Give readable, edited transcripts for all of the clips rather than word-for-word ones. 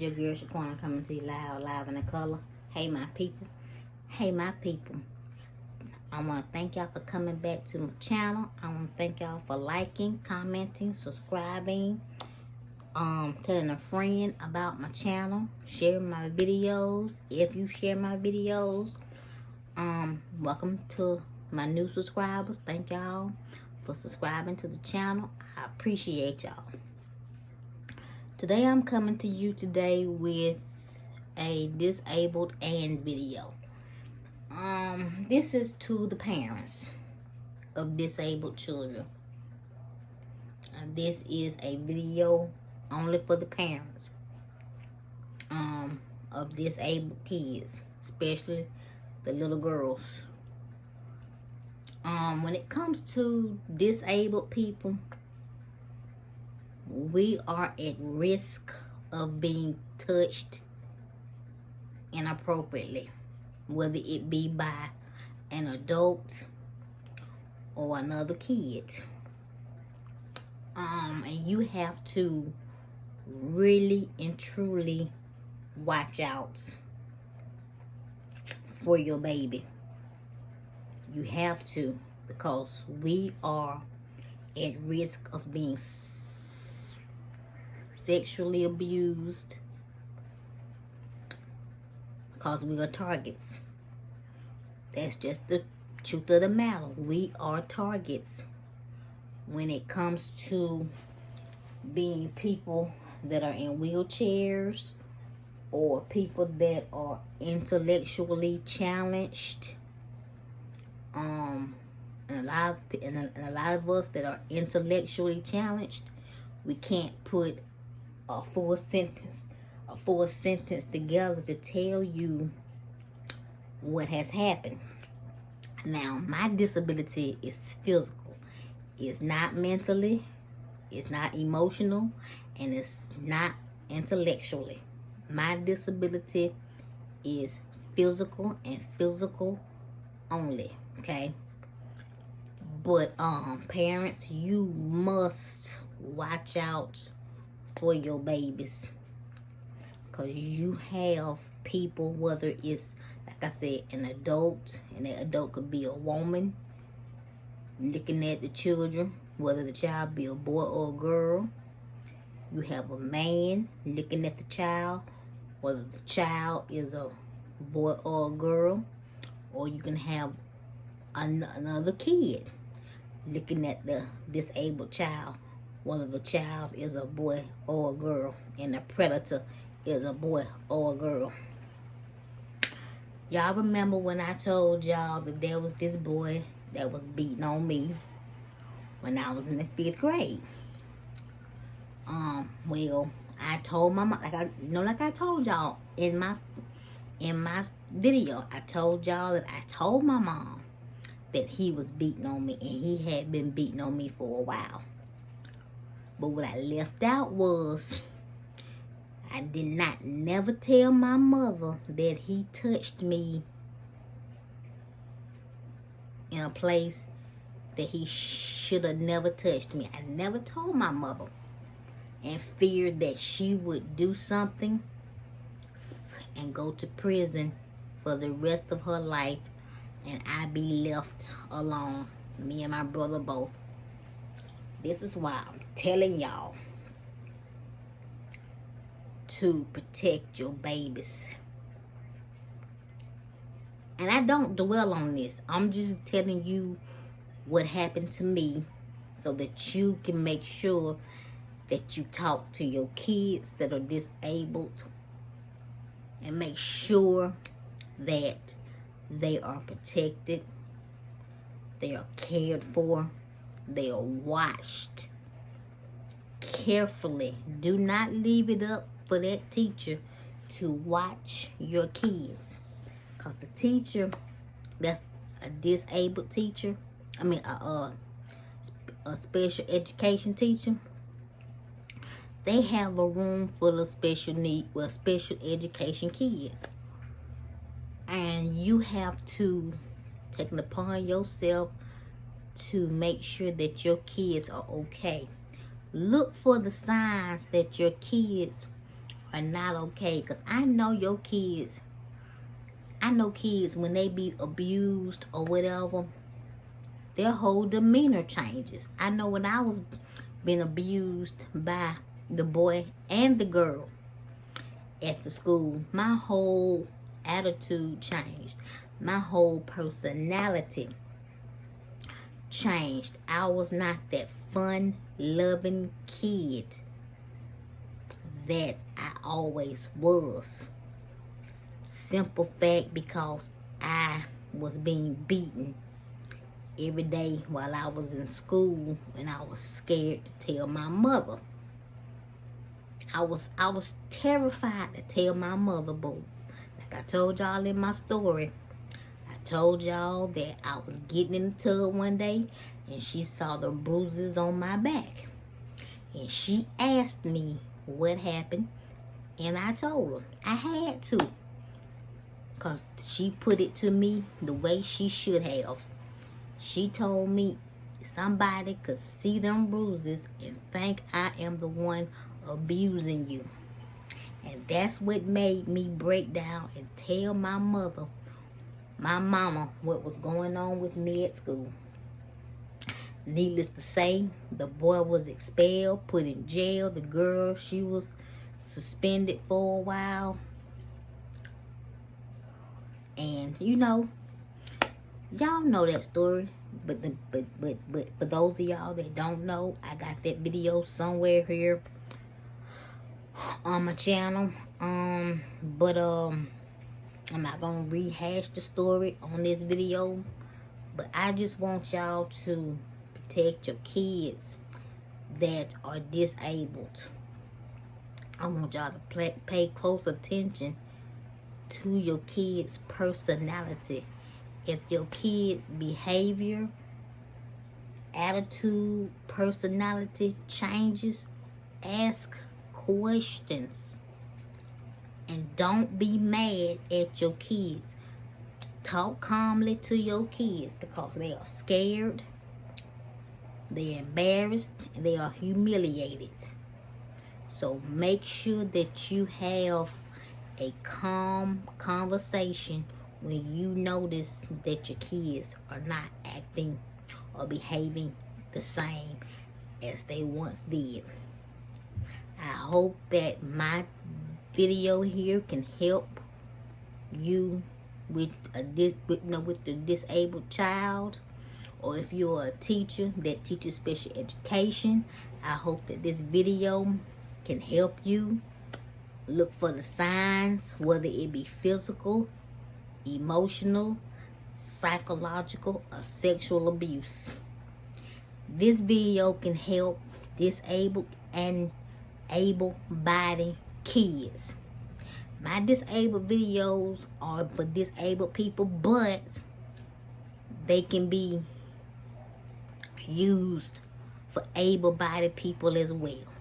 your girl Shaquana coming to you live in the color. Hey my people. Hey my people. I want to thank y'all for coming back to my channel. I want to thank y'all for liking, commenting, subscribing, telling a friend about my channel, sharing my videos. If you share my videos, welcome to my new subscribers. Thank y'all for subscribing to the channel. I appreciate y'all. Today I'm coming to you today with a disabled and video. This is to the parents of disabled children. This is a video only for the parents of disabled kids, especially the little girls. When it comes to disabled people, we are at risk of being touched inappropriately, whether it be by an adult or another kid. And you have to really and truly watch out for your baby. You have to, because we are at risk of being sexually abused, because we are targets. That's just the truth of the matter. We are targets when it comes to being people that are in wheelchairs or people that are intellectually challenged. And a lot of us that are intellectually challenged, we can't put a full sentence together to tell you what has happened. Now, my disability is physical. It's not mentally, it's not emotional, and it's not intellectually. My disability is physical and physical only, okay? But parents, you must watch out for your babies, because you have people, whether it's, like I said, an adult, and that adult could be a woman looking at the children, whether the child be a boy or a girl. You have a man looking at the child, whether the child is a boy or a girl. Or you can have another kid looking at the disabled child, whether the child is a boy or a girl, and the predator is a boy or a girl. Y'all remember when I told y'all that there was this boy that was beating on me when I was in the 5th grade? Well, I told my mom, like I told y'all in my video, I told y'all that I told my mom that he was beating on me, and he had been beating on me for a while. But what I left out was, I did not never tell my mother that he touched me in a place that he should have never touched me. I never told my mother, and feared that she would do something and go to prison for the rest of her life, and I be left alone, me and my brother both. This is why I'm telling y'all to protect your babies. And I don't dwell on this. I'm just telling you what happened to me, so that you can make sure that you talk to your kids that are disabled, and make sure that they are protected, they are cared for, they are watched carefully. Do not leave it up for that teacher to watch your kids, because the teacher that's a disabled teacher, a special education teacher, they have a room full of special education kids. And you have to take it upon yourself to make sure that your kids are okay. Look for the signs that your kids are not okay. Because I know your kids, I know kids when they be abused or whatever, their whole demeanor changes. I know when I was being abused by the boy and the girl at the school, my whole attitude changed. My whole personality changed. I was not that fun loving kid that I always was. Simple fact, because I was being beaten every day while I was in school, and I was scared to tell my mother. I was terrified to tell my mother, but like I told y'all in my story, I told y'all that I was getting in the tub one day and she saw the bruises on my back. And she asked me what happened, and I told her I had to. Because she put it to me the way she should have. She told me somebody could see them bruises and think I am the one abusing you. And that's what made me break down and tell my mother, my mama, what was going on with me at school. Needless to say, the boy was expelled, put in jail. The girl, she was suspended for a while. And you know, y'all know that story. But for those of y'all that don't know, I got that video somewhere here on my channel. But I'm not gonna rehash the story on this video. But I just want y'all to protect your kids that are disabled. I want y'all to pay close attention to your kids' personality. If your kids' behavior, attitude, personality changes, ask questions. And don't be mad at your kids. Talk calmly to your kids, because they are scared, they're embarrassed, and they are humiliated. So make sure that you have a calm conversation when you notice that your kids are not acting or behaving the same as they once did. I hope that my video here can help you with the disabled child, or if you're a teacher that teaches special education, I hope that this video can help you look for the signs, whether it be physical, emotional, psychological, or sexual abuse. This video can help disabled and able-bodied kids. My disabled videos are for disabled people, but they can be used for able-bodied people as well.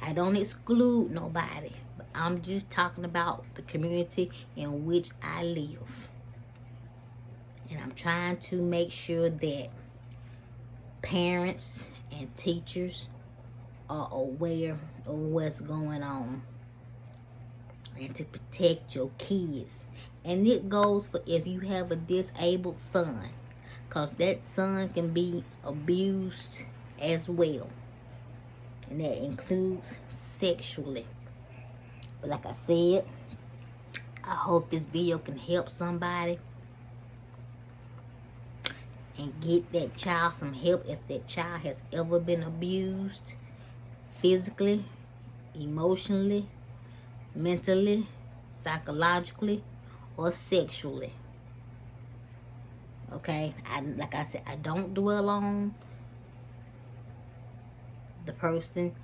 I don't exclude nobody, but I'm just talking about the community in which I live. And I'm trying to make sure that parents and teachers are aware of what's going on, and to protect your kids. And it goes for if you have a disabled son, because that son can be abused as well, and that includes sexually. But like I said, I hope this video can help somebody and get that child some help if that child has ever been abused physically, emotionally, mentally, psychologically, or sexually. Okay, like I said, I don't dwell on the person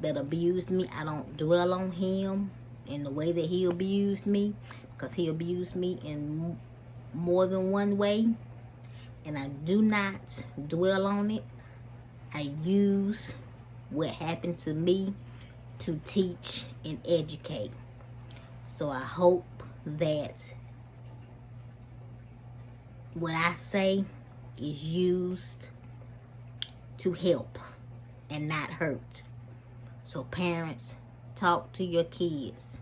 that abused me. I don't dwell on him in the way that he abused me, because he abused me in more than one way, and I do not dwell on it. I use what happened to me to teach and educate. So I hope that what I say is used to help and not hurt. So parents, Talk to your kids.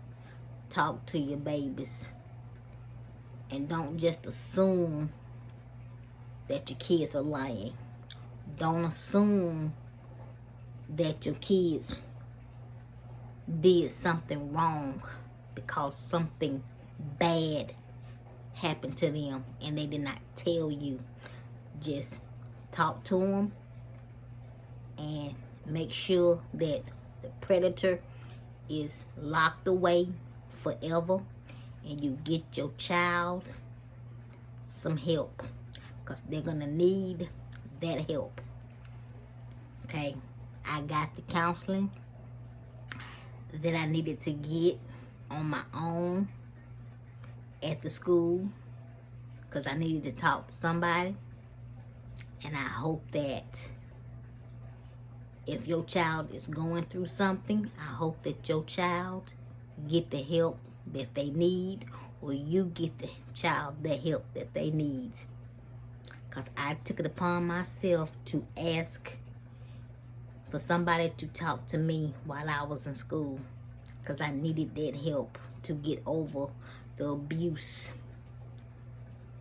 Talk to your babies. And don't just assume that your kids are lying. Don't assume that your kids did something wrong because something bad happened to them and they did not tell you. Just talk to them and make sure that the predator is locked away forever, and you get your child some help, because they're gonna need that help. Okay, I got the counseling that I needed to get on my own at the school, because I needed to talk to somebody. And I hope that if your child is going through something, I hope that your child get the help that they need, or you get the child the help that they need. Because I took it upon myself to ask for somebody to talk to me while I was in school, because I needed that help to get over the abuse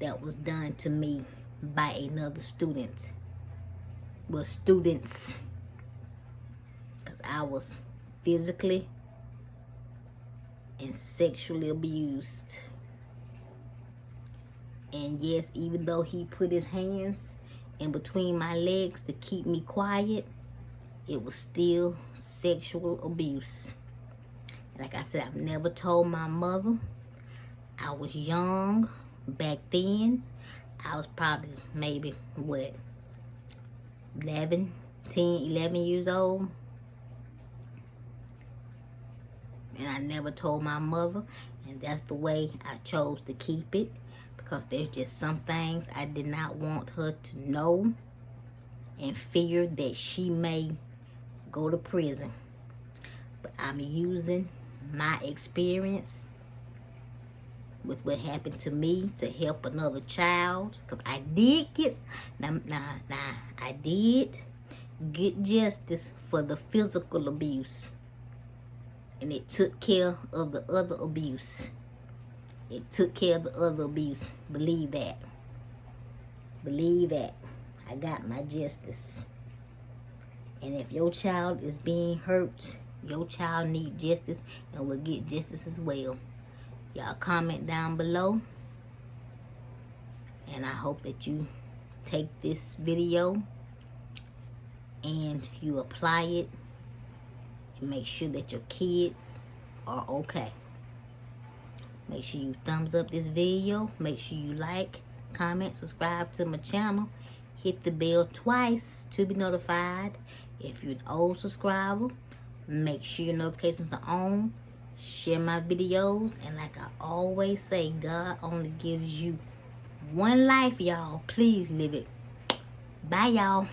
that was done to me by another student. Well, students, because I was physically and sexually abused. And yes, even though he put his hands in between my legs to keep me quiet, it was still sexual abuse. Like I said, I've never told my mother. I was young back then. I was probably maybe, 11 years old. And I never told my mother. And that's the way I chose to keep it. Because there's just some things I did not want her to know, and fear that she may go to prison. But I'm using my experience with what happened to me to help another child. Because I did get, I did get justice for the physical abuse. And it took care of the other abuse. It took care of the other abuse. Believe that. Believe that. I got my justice. And if your child is being hurt, your child needs justice and will get justice as well. Y'all comment down below. And I hope that you take this video and you apply it and make sure that your kids are okay. Make sure you thumbs up this video. Make sure you like, comment, subscribe to my channel. Hit the bell twice to be notified. If you're an old subscriber, make sure your notifications are on. Share my videos. And like I always say, God only gives you one life, y'all. Please live it. Bye, y'all.